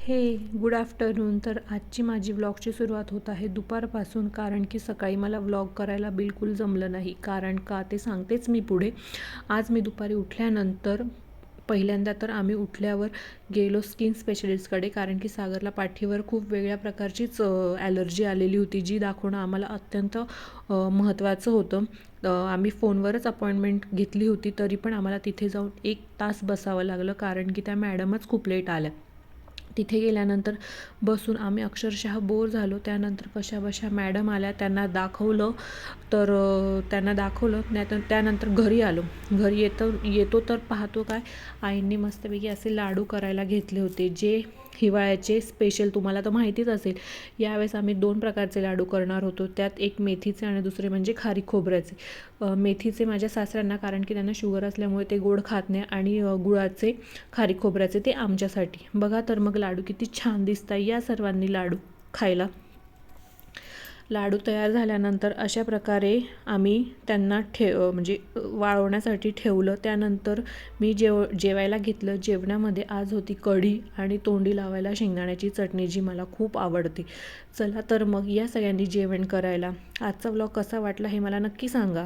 हे good afternoon. तर आजची माझी व्लॉगची सुरुवात होत आहे दुपारपासून, कारण की सकाळी मला व्लॉग करायला बिलकुल जमलं नाही. कारण का ते सांगतेच मी पुढे. आज मी दुपारी उठल्यानंतर पहिल्यांदा तर आम्ही उठल्यावर गेलो स्किन स्पेशलिस्टकडे, कारण की सागरला पाठीवर खूप वेगळ्या प्रकारचीच ॲलर्जी आलेली होती, जी दाखवणं आम्हाला अत्यंत महत्त्वाचं होतं. आम्ही फोनवरच अपॉइंटमेंट घेतली होती, तरी पण आम्हाला तिथे जाऊन 1 तास बसावं लागलं, कारण की त्या मॅडमच खूप लेट आल्या. तिथे गेल्यानंतर बसून आम्ही अक्षरशः बोर झालो. त्यानंतर कशाबशा मॅडम आल्या, त्यांना दाखवलं. तर त्यांना दाखवलं त्यानंतर घरी आलो. घरी येतो तर पाहतो काय, आईंनी मस्तपैकी असे लाडू करायला घेतले होते, जे हिवाळ्याचे स्पेशल. तुम्हाला तर माहितीच असेल, यावेळेस आम्ही 2 प्रकारचे लाडू करणार होतो. त्यात एक मेथीचे आणि दुसरे म्हणजे खारी खोबऱ्याचे. मेथीचे माझ्या सासऱ्यांना, कारण की त्यांना शुगर असल्यामुळे ते गोड खात नाही, आणि गुळाचे खारी खोबऱ्याचे ते आमच्यासाठी. बघा तर मग लाडू किती छान दिसत आहे. या सर्वांनी लाडू खायला. लाडू तयार झाल्यानंतर अशा प्रकारे आम्ही त्यांना म्हणजे वाळवण्यासाठी ठेवलं. त्यानंतर मी जेवायला घेतलं. जेवणामध्ये आज होती कढी आणि तोंडी लावायला शेंगदाण्याची चटणी, जी मला खूप आवडते. चला तर मग या सगळ्यांनी जेवण करायला. आजचा व्लॉग कसा वाटला हे मला नक्की सांगा.